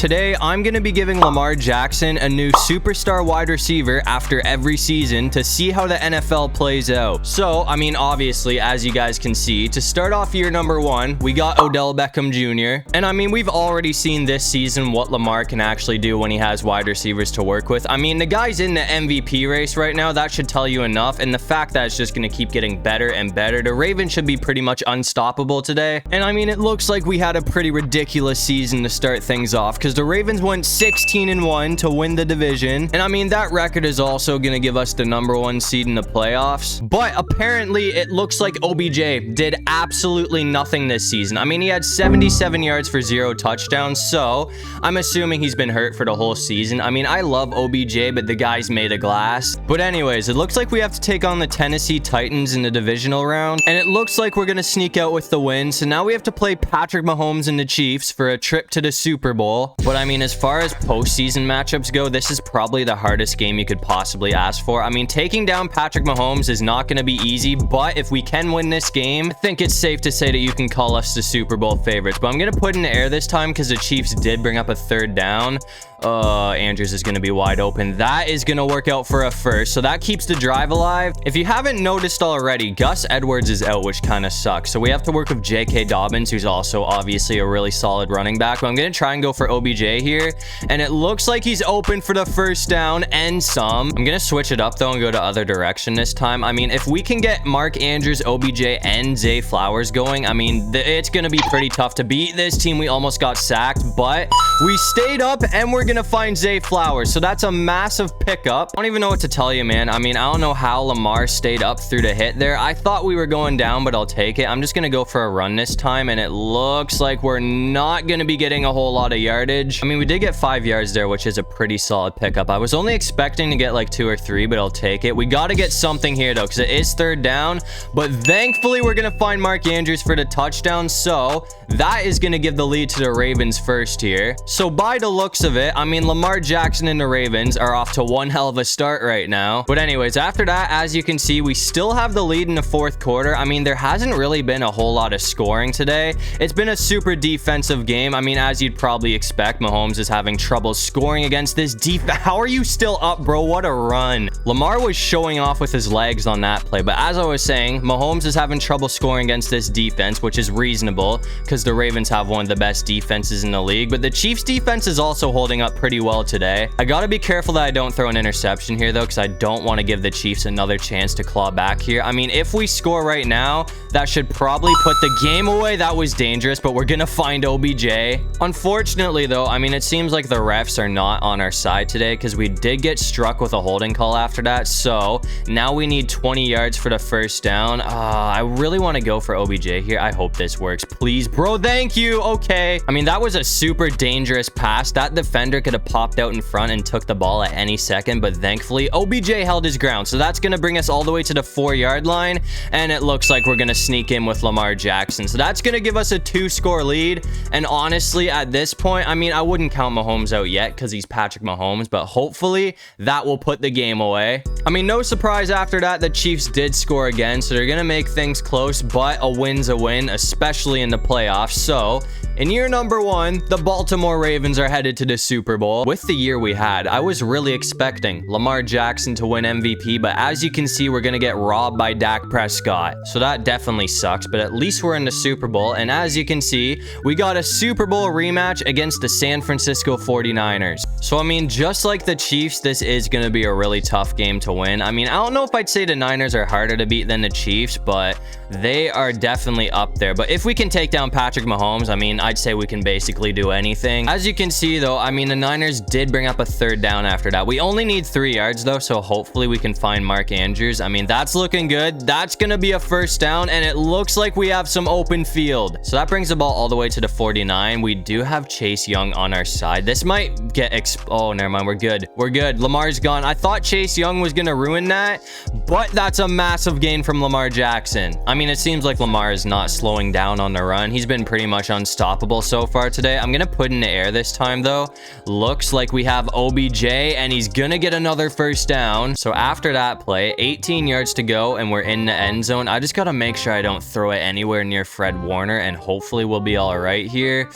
today I'm going to be giving Lamar Jackson a new superstar wide receiver after every season to see how the NFL plays out. So, I mean, obviously, as you guys can see, to start off year number 1, we got Odell Beckham Jr. And I mean, we've already seen this season what Lamar can actually do when he has wide receivers to work with. I mean, the guy's in the MVP race right now. That should tell you enough. And the fact that it's just going to keep getting better and better. The Ravens should be pretty much unstoppable today. And I mean, it looks like we had a pretty ridiculous season to start things off because the Ravens went 16-1 to win the division. And I mean, that record is also going to give us the #1 seed in the playoffs. But apparently, it looks like OBJ did absolutely nothing this season. I mean, he had 77 yards for 0 touchdowns. So I'm assuming he's been hurt for the whole season. I mean, I love OBJ, but the guy's made of glass. But anyways, it looks like we have to take on the Tennessee Titans in the divisional round. And it looks like we're going to sneak out with the win. So now we have to play Patrick Mahomes and the Chiefs for a trip to the Super Bowl. But I mean, as far as postseason matchups go, this is probably the hardest game you could possibly ask for. I mean, taking down Patrick Mahomes is not going to be easy, but if we can win this game, I think it's safe to say that you can call us the Super Bowl favorites. But I'm going to put in the air this time because the Chiefs did bring up a 3rd down. Andrews is going to be wide open. That is going to work out for a first, so that keeps the drive alive. If you haven't noticed already, Gus Edwards is out, which kind of sucks. So we have to work with J.K. Dobbins, who's also obviously a really solid running back. But I'm going to try and go for OBJ here, and it looks like he's open for the first down and some. I'm going to switch it up, though, and go the other direction this time. I mean, if we can get Mark Andrews, OBJ, and Zay Flowers going, I mean, it's going to be pretty tough to beat this team. We almost got sacked, but we stayed up, and we're gonna find Zay Flowers, so that's a massive pickup. I don't even know what to tell you, man. I mean, I don't know how Lamar stayed up through the hit there. I thought we were going down, but I'll take it. I'm just gonna go for a run this time, and it looks like we're not gonna be getting a whole lot of yardage. I mean, we did get 5 yards there, which is a pretty solid pickup. I was only expecting to get like 2 or 3, but I'll take it. We gotta get something here, though, because it is 3rd down, but thankfully we're gonna find Mark Andrews for the touchdown, so that is gonna give the lead to the Ravens first here. So by the looks of it, I mean, Lamar Jackson and the Ravens are off to one hell of a start right now. But anyways, after that, as you can see, we still have the lead in the 4th quarter. I mean, there hasn't really been a whole lot of scoring today. It's been a super defensive game. I mean, as you'd probably expect, Mahomes is having trouble scoring against this defense. How are you still up, bro? What a run. Lamar was showing off with his legs on that play. But as I was saying, Mahomes is having trouble scoring against this defense, which is reasonable because the Ravens have one of the best defenses in the league. But the Chiefs defense is also holding up pretty well today. I gotta be careful that I don't throw an interception here, though, because I don't want to give the Chiefs another chance to claw back here. I mean, if we score right now, that should probably put the game away. That was dangerous, but we're gonna find OBJ. Unfortunately, though, I mean, it seems like the refs are not on our side today because we did get struck with a holding call after that. So now we need 20 yards for the first down. I really want to go for OBJ here. I hope this works. Please, bro. Thank you. Okay. I mean, that was a super dangerous pass. That defender could have popped out in front and took the ball at any second, but thankfully OBJ held his ground. So that's going to bring us all the way to the 4-yard line, and it looks like we're going to sneak in with Lamar Jackson. So that's going to give us a 2-score lead. And honestly, at this point, I mean, I wouldn't count Mahomes out yet because he's Patrick Mahomes, but hopefully that will put the game away. I mean, no surprise after that, the Chiefs did score again, so they're going to make things close, but a win's a win, especially in the playoffs. So in year number 1, the Baltimore Ravens are headed to the Super Bowl. With the year we had, I was really expecting Lamar Jackson to win MVP, but as you can see, we're going to get robbed by Dak Prescott. So that definitely sucks, but at least we're in the Super Bowl. And as you can see, we got a Super Bowl rematch against the San Francisco 49ers. So, I mean, just like the Chiefs, this is going to be a really tough game to win. I mean, I don't know if I'd say the Niners are harder to beat than the Chiefs, but they are definitely up there. But if we can take down Patrick Mahomes, I mean, I'd say we can basically do anything. As you can see, though, I mean, the Niners did bring up a 3rd down after that. We only need 3 yards, though, so hopefully we can find Mark Andrews. I mean, that's looking good. That's going to be a first down, and it looks like we have some open field. So that brings the ball all the way to the 49. We do have Chase Young on our side. This might get oh, never mind. We're good. We're good. Lamar's gone. I thought Chase Young was going to ruin that, but that's a massive gain from Lamar Jackson. I mean, it seems like Lamar is not slowing down on the run. He's been pretty much unstoppable so far today. I'm going to put in the air this time, though. Looks like we have OBJ, and he's going to get another first down. So after that play, 18 yards to go, and we're in the end zone. I just got to make sure I don't throw it anywhere near Fred Warner, and hopefully we'll be all right here.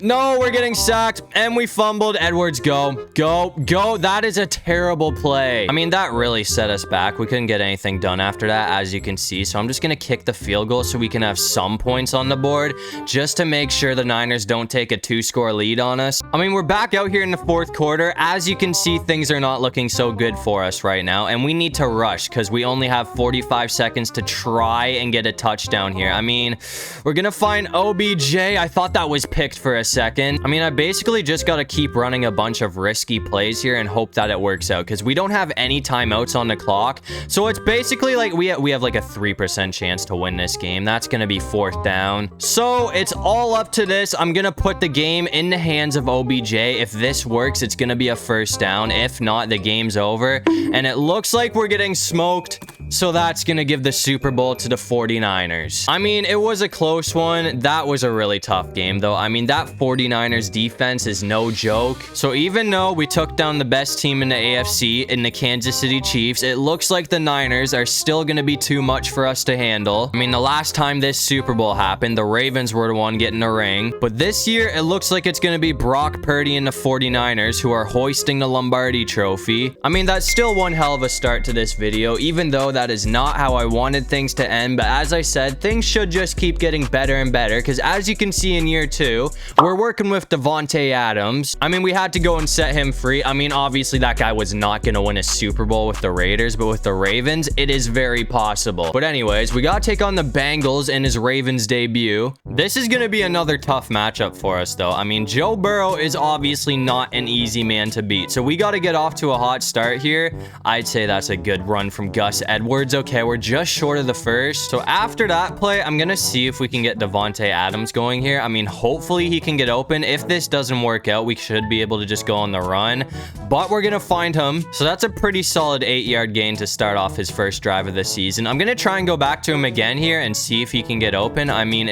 No, we're getting sacked and we fumbled. Edwards, go. That is a terrible play. I mean, that really set us back. We couldn't get anything done after that, as you can see. So I'm just going to kick the field goal so we can have some points on the board just to make sure the Niners don't take a 2-score lead on us. I mean, we're back out here in the fourth quarter. As you can see, things are not looking so good for us right now. And we need to rush because we only have 45 seconds to try and get a touchdown here. I mean, we're going to find OBJ. I thought that was picked for a second. I mean, I basically just got to keep running a bunch of risky plays here and hope that it works out because we don't have any timeouts on the clock. So it's basically like we have like a 3% chance to win this game. That's going to be 4th down. So it's all up to this. I'm going to put the game in the hands of OBJ. If this works, it's going to be a 1st down. If not, the game's over. And it looks like we're getting smoked. So that's going to give the Super Bowl to the 49ers. I mean, it was a close one. That was a really tough game, though. I mean, that 49ers defense is no joke. So even though we took down the best team in the AFC in the Kansas City Chiefs, it looks like the Niners are still going to be too much for us to handle. I mean, the last time this Super Bowl happened, the Ravens were the one getting a ring. But this year, it looks like it's going to be Brock Purdy and the 49ers who are hoisting the Lombardi trophy. I mean, that's still one hell of a start to this video, even though that is not how I wanted things to end. But as I said, things should just keep getting better and better because as you can see in year 2, we're working with Devonte Adams. I mean, we had to go and set him free. I mean, obviously that guy was not going to win a Super Bowl with the Raiders, but with the Ravens, it is very possible. But anyways, we got to take on the Bengals in his Ravens debut. This is going to be another tough matchup for us, though. I mean, Joe Burrow is obviously not an easy man to beat, so we got to get off to a hot start here. I'd say that's a good run from Gus Edwards. Okay, we're just short of the first. So after that play, I'm going to see if we can get Devonte Adams going here. I mean, hopefully he can get open. If this doesn't work out, we should be able to just go on the run, but we're going to find him. So that's a pretty solid 8-yard gain to start off his first drive of the season. I'm going to try and go back to him again here and see if he can get open. I mean,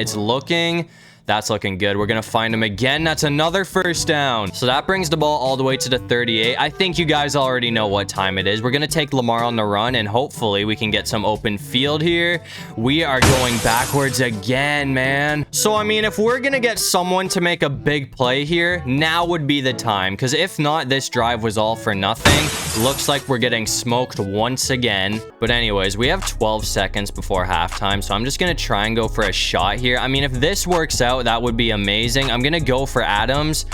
that's looking good. We're going to find him again. That's another 1st down. So that brings the ball all the way to the 38. I think you guys already know what time it is. We're going to take Lamar on the run, and hopefully we can get some open field here. We are going backwards again, man. So, I mean, if we're going to get someone to make a big play here, now would be the time. Because if not, this drive was all for nothing. Looks like we're getting smoked once again. But anyways, we have 12 seconds before halftime. So I'm just going to try and go for a shot here. I mean, if this works out, that would be amazing. I'm gonna go for Adams.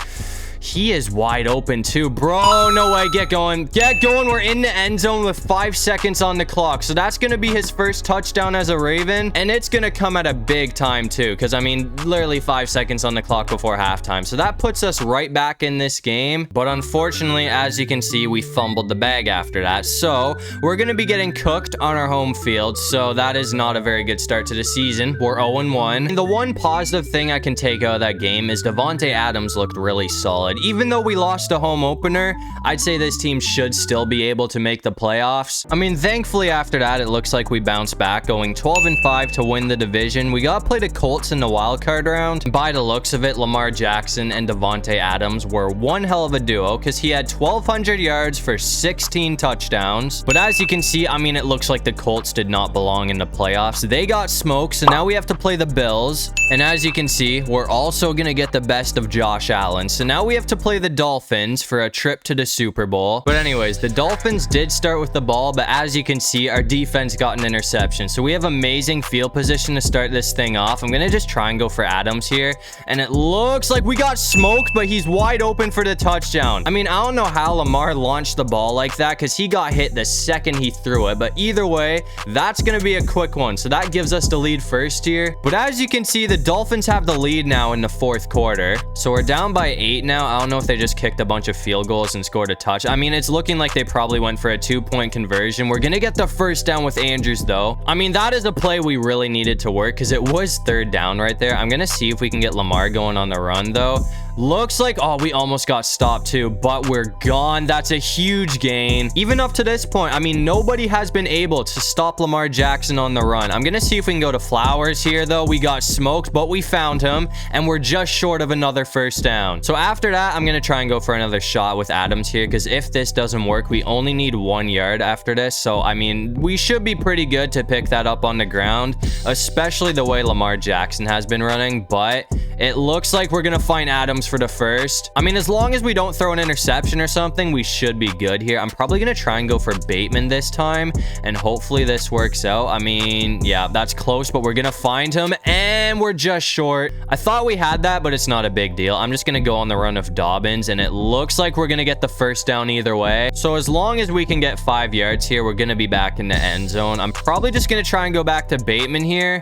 He is wide open too. Bro, no way. Get going. We're in the end zone with 5 seconds on the clock. So that's going to be his first touchdown as a Raven. And it's going to come at a big time too. Because, I mean, literally 5 seconds on the clock before halftime. So that puts us right back in this game. But unfortunately, as you can see, we fumbled the bag after that. So we're going to be getting cooked on our home field. So that is not a very good start to the season. We're 0-1. And the one positive thing I can take out of that game is Devonte Adams looked really solid. Even though we lost a home opener, I'd say this team should still be able to make the playoffs. I mean, thankfully after that, it looks like we bounced back, going 12-5 to win the division. We got to play the Colts in the wild card round. By the looks of it, Lamar Jackson and Devonte Adams were one hell of a duo because he had 1,200 yards for 16 touchdowns. But as you can see, I mean, it looks like the Colts did not belong in the playoffs. They got smoked, so now we have to play the Bills. And as you can see, we're also going to get the best of Josh Allen. So now we have to play the Dolphins for a trip to the Super Bowl. But anyways, the Dolphins did start with the ball, but as you can see, our defense got an interception. So we have amazing field position to start this thing off. I'm going to just try and go for Adams here. And it looks like we got smoked, but he's wide open for the touchdown. I mean, I don't know how Lamar launched the ball like that because he got hit the second he threw it. But either way, that's going to be a quick one. So that gives us the lead first here. But as you can see, the Dolphins have the lead now in the fourth quarter. So we're down by 8 now. I don't know if they just kicked a bunch of field goals and scored a touch. I mean, it's looking like they probably went for a 2-point conversion. We're going to get the first down with Andrews, though. I mean, that is a play we really needed to work because it was 3rd down right there. I'm going to see if we can get Lamar going on the run, though. Looks like, oh, we almost got stopped too, but we're gone. That's a huge gain. Even up to this point, I mean, nobody has been able to stop Lamar Jackson on the run. I'm gonna see if we can go to Flowers here, though. We got smoked, but we found him, and we're just short of another first down. So after that, I'm gonna try and go for another shot with Adams here, because if this doesn't work, we only need 1 yard after this. So I mean, we should be pretty good to pick that up on the ground, especially the way Lamar Jackson has been running. But it looks like we're gonna find Adams for the first. I mean, as long as we don't throw an interception or something, we should be good here. I'm probably gonna try and go for Bateman this time, and hopefully this works out. I mean, yeah, that's close, but we're gonna find him, and we're just short. I thought we had that, but it's not a big deal. I'm just gonna go on the run of Dobbins, and it looks like we're gonna get the first down either way. So as long as we can get 5 yards here, we're gonna be back in the end zone. I'm probably just gonna try and go back to Bateman here.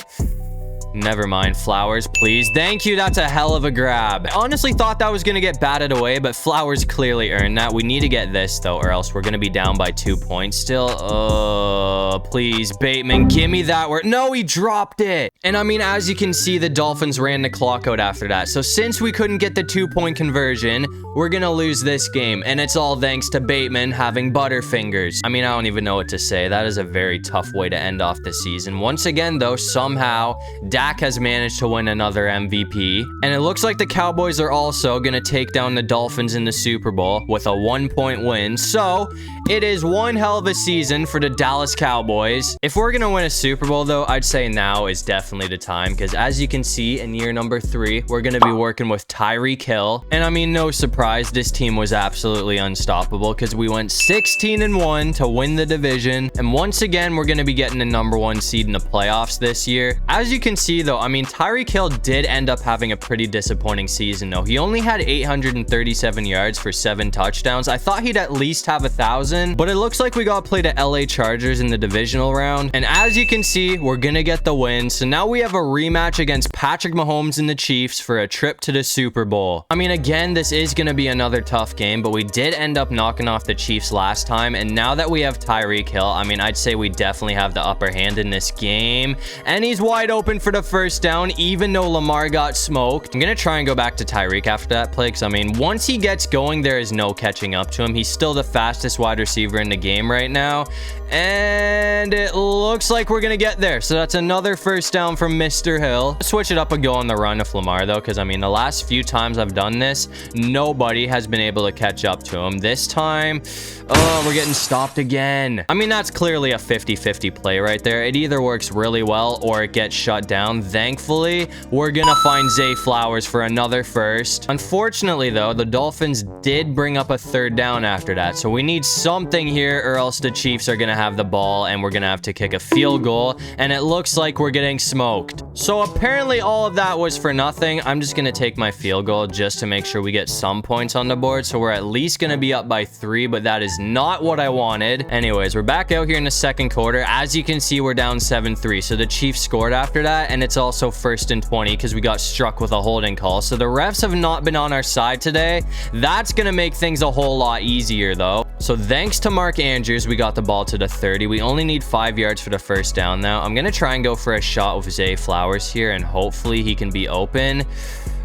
Never mind. Flowers, please. Thank you. That's a hell of a grab. I honestly thought that was going to get batted away, but Flowers clearly earned that. We need to get this, though, or else we're going to be down by 2 points still. Oh, please, Bateman, give me that. No, he dropped it. And I mean, as you can see, the Dolphins ran the clock out after that. So since we couldn't get the 2-point conversion, we're going to lose this game. And it's all thanks to Bateman having butterfingers. I mean, I don't even know what to say. That is a very tough way to end off the season. Once again, though, somehow, Dak has managed to win another MVP, and it looks like the Cowboys are also gonna take down the Dolphins in the Super Bowl with a 1-point win. So it is one hell of a season for the Dallas Cowboys. If we're gonna win a Super Bowl, though, I'd say now is definitely the time, because as you can see, in year number 3, we're gonna be working with Tyreek Hill, and I mean, no surprise, this team was absolutely unstoppable, because we went 16-1 to win the division, and once again, we're gonna be getting the number 1 seed in the playoffs this year. As you can see, though, I mean, Tyreek Hill did end up having a pretty disappointing season, though. He only had 837 yards for 7 touchdowns. I thought he'd at least have 1,000, but it looks like we got to play the LA Chargers in the divisional round. And as you can see, we're going to get the win. So now we have a rematch against Patrick Mahomes and the Chiefs for a trip to the Super Bowl. I mean, again, this is going to be another tough game, but we did end up knocking off the Chiefs last time. And now that we have Tyreek Hill, I mean, I'd say we definitely have the upper hand in this game. And he's wide open for the first down, even though Lamar got smoked. I'm gonna try and go back to Tyreek after that play, because I mean, once he gets going, there is no catching up to him. He's still the fastest wide receiver in the game right now, and it looks like we're gonna get there. So that's another first down from Mr. Hill. Switch it up and go on the run of Lamar, though, because I mean, the last few times I've done this, nobody has been able to catch up to him. This time, oh, we're getting stopped again. I mean, that's clearly a 50-50 play right there. It either works really well or it gets shut down. Thankfully, we're gonna find Zay Flowers for another first. Unfortunately, though, the Dolphins did bring up a 3rd down after that, so we need something here, or else the Chiefs are gonna have the ball and we're gonna have to kick a field goal, and it looks like we're getting smoked. So apparently all of that was for nothing. I'm just gonna take my field goal just to make sure we get some points on the board, so we're at least gonna be up by 3, but that is not what I wanted. Anyways, we're back out here in the second quarter. As you can see, we're down 7-3, so the Chiefs scored after that, and it's also 1st and 20 because we got struck with a holding call. So the refs have not been on our side today. That's gonna make things a whole lot easier, though. So thanks to Mark Andrews, we got the ball to the 30. We only need 5 yards for the first down now. I'm gonna try and go for a shot with Zay Flowers here, and hopefully he can be open.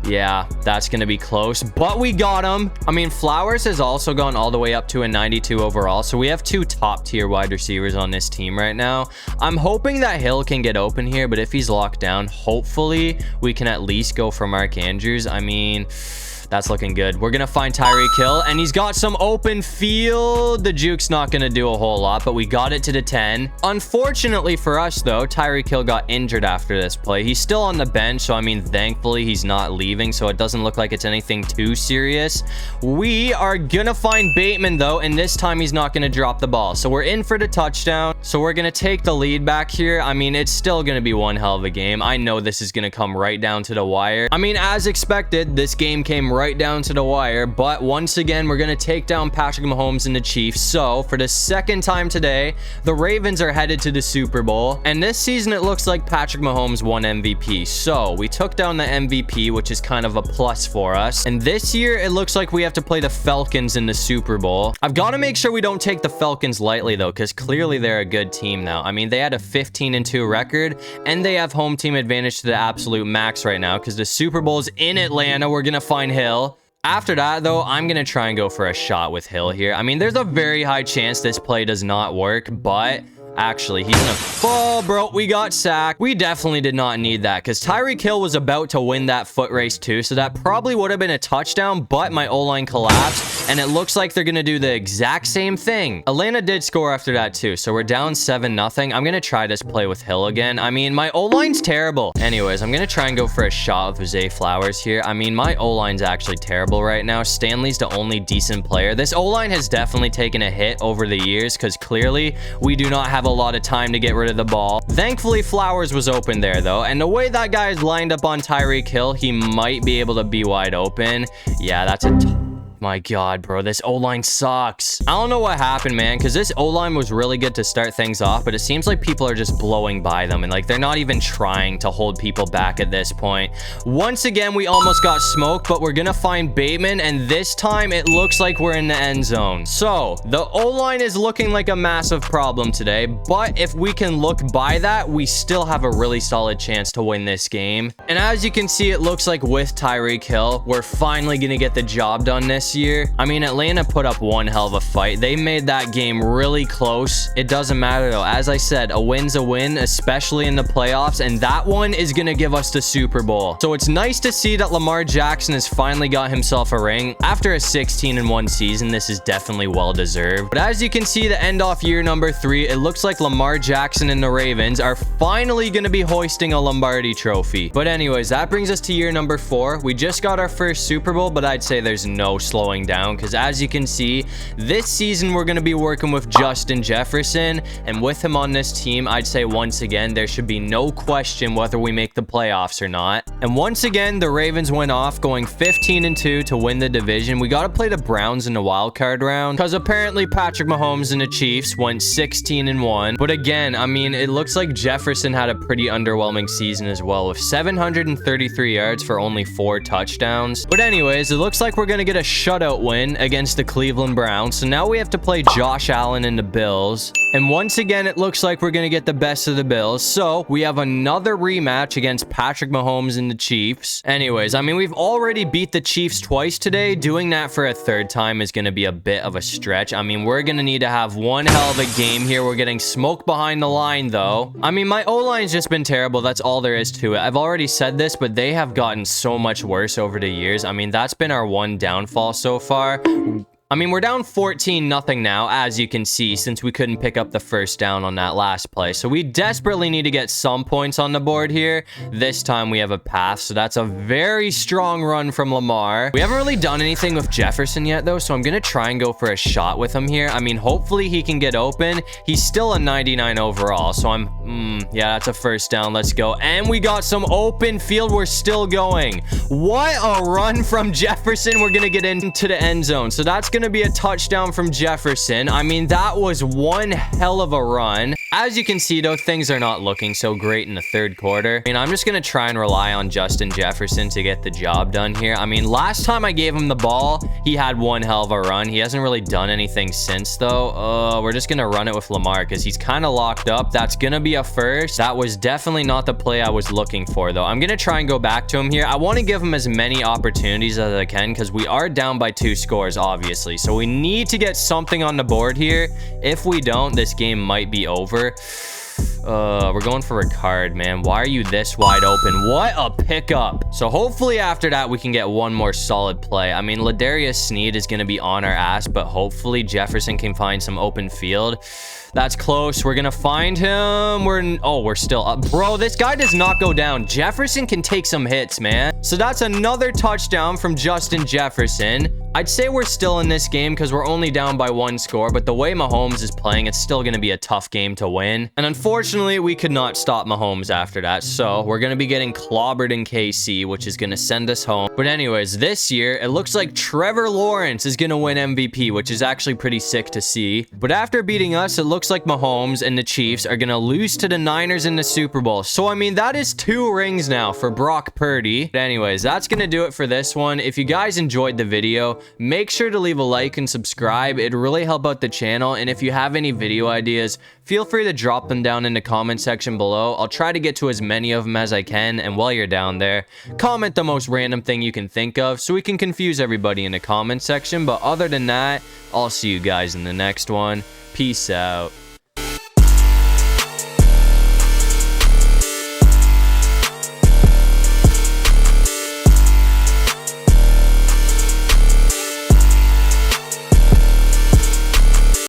Yeah, that's going to be close, but we got him. I mean, Flowers has also gone all the way up to a 92 overall, so we have 2 top-tier wide receivers on this team right now. I'm hoping that Hill can get open here, but if he's locked down, hopefully we can at least go for Mark Andrews. I mean, that's looking good. We're going to find Tyreek Hill, and he's got some open field. The juke's not going to do a whole lot, but we got it to the 10. Unfortunately for us, though, Tyreek Hill got injured after this play. He's still on the bench, so I mean, thankfully, he's not leaving, so it doesn't look like it's anything too serious. We are going to find Bateman, though, and this time he's not going to drop the ball. So we're in for the touchdown. So we're going to take the lead back here. I mean, it's still going to be one hell of a game. I know this is going to come right down to the wire. I mean, as expected, this game came right down to the wire, but once again, we're going to take down Patrick Mahomes and the Chiefs. So for the second time today, the Ravens are headed to the Super Bowl, and this season it looks like Patrick Mahomes won MVP. So we took down the MVP, which is kind of a plus for us, and this year it looks like we have to play the Falcons in the Super Bowl. I've got to make sure we don't take the Falcons lightly, though, because clearly they're a good team now. I mean, they had a 15-2 record, and they have home team advantage to the absolute max right now, because the Super Bowl's in Atlanta. We're going to find Hill. After that, though, I'm going to try and go for a shot with Hill here. I mean, there's a very high chance this play does not work, but actually, he's gonna fall, bro. We got sacked. We definitely did not need that because Tyreek Hill was about to win that foot race too, so that probably would have been a touchdown, but my O-line collapsed, and it looks like they're gonna do the exact same thing. Atlanta did score after that too, so we're down 7-0. I'm gonna try this play with Hill again. I mean, my O-line's terrible. Anyways, I'm gonna try and go for a shot with Jose Flowers here. I mean, my O-line's actually terrible right now. Stanley's the only decent player. This O-line has definitely taken a hit over the years because clearly we do not have a lot of time to get rid of the ball. Thankfully, Flowers was open there, though. And the way that guy is lined up on Tyreek Hill, he might be able to be wide open. Yeah, that's a... My God, bro, this O-line sucks. I don't know what happened, man, because this O-line was really good to start things off, but it seems like people are just blowing by them, and like they're not even trying to hold people back at this point. Once again, we almost got smoked, but we're gonna find Bateman, and this time it looks like we're in the end zone. So the O-line is looking like a massive problem today, but if we can look by that, we still have a really solid chance to win this game. And as you can see, it looks like with Tyreek Hill, we're finally gonna get the job done this year. I mean, Atlanta put up one hell of a fight. They made that game really close. It doesn't matter though. As I said, a win's a win, especially in the playoffs, and that one is gonna give us the Super Bowl. So it's nice to see that Lamar Jackson has finally got himself a ring. After a 16-1 season, this is definitely well deserved. But as you can see, the end off year number 3, it looks like Lamar Jackson and the Ravens are finally gonna be hoisting a Lombardi trophy. But anyways, that brings us to year number 4. We just got our first Super Bowl, but I'd say there's no slowing down because as you can see, this season we're going to be working with Justin Jefferson, and with him on this team, I'd say once again there should be no question whether we make the playoffs or not. And once again, the Ravens went off going 15-2 to win the division. We got to play the Browns in the wild card round because apparently Patrick Mahomes and the Chiefs went 16-1. But again, I mean, it looks like Jefferson had a pretty underwhelming season as well with 733 yards for only 4 touchdowns. But anyways, it looks like we're going to get a shutout win against the Cleveland Browns. So now we have to play Josh Allen and the Bills. And once again, it looks like we're going to get the best of the Bills. So we have another rematch against Patrick Mahomes and the Chiefs. Anyways, I mean, we've already beat the Chiefs twice today. Doing that for a third time is going to be a bit of a stretch. I mean, we're going to need to have one hell of a game here. We're getting smoked behind the line, though. I mean, my O-line's just been terrible. That's all there is to it. I've already said this, but they have gotten so much worse over the years. I mean, that's been our one downfall so far. I mean, we're down 14-0 now, as you can see, since we couldn't pick up the first down on that last play. So we desperately need to get some points on the board here. This time we have a pass, so that's a very strong run from Lamar. We haven't really done anything with Jefferson yet, though, so I'm going to try and go for a shot with him here. I mean, hopefully he can get open. He's still a 99 overall, so yeah, that's a first down. Let's go. And we got some open field. We're still going. What a run from Jefferson. We're going to get into the end zone, so that's going to be a touchdown from Jefferson. I mean, that was one hell of a run. As you can see, though, things are not looking so great in the third quarter. I mean, I'm just going to try and rely on Justin Jefferson to get the job done here. I mean, last time I gave him the ball, he had one hell of a run. He hasn't really done anything since, though. We're just going to run it with Lamar because he's kind of locked up. That's going to be a first. That was definitely not the play I was looking for, though. I'm going to try and go back to him here. I want to give him as many opportunities as I can because we are down by 2 scores, obviously. So we need to get something on the board here. If we don't, this game might be over. We're going for a card, man. Why are you this wide open? What a pickup. So hopefully after that, we can get one more solid play. I mean, Ladarius Sneed is going to be on our ass, but hopefully Jefferson can find some open field. That's close. We're gonna find him. We're still up. Bro, this guy does not go down. Jefferson can take some hits, man. So that's another touchdown from Justin Jefferson. I'd say we're still in this game because we're only down by 1 score, but the way Mahomes is playing, it's still going to be a tough game to win. And unfortunately, we could not stop Mahomes after that, so we're going to be getting clobbered in KC, which is going to send us home. But anyways, this year, it looks like Trevor Lawrence is going to win MVP, which is actually pretty sick to see. But after beating us, it looks like Mahomes and the Chiefs are going to lose to the Niners in the Super Bowl. So, I mean, that is 2 rings now for Brock Purdy. But anyways, that's going to do it for this one. If you guys enjoyed the video, video, make sure to leave a like and subscribe. It'd really help out the channel. And if you have any video ideas, feel free to drop them down in the comment section below. I'll try to get to as many of them as I can. And while you're down there, comment the most random thing you can think of so we can confuse everybody in the comment section. But other than that, I'll see you guys in the next one. Peace out.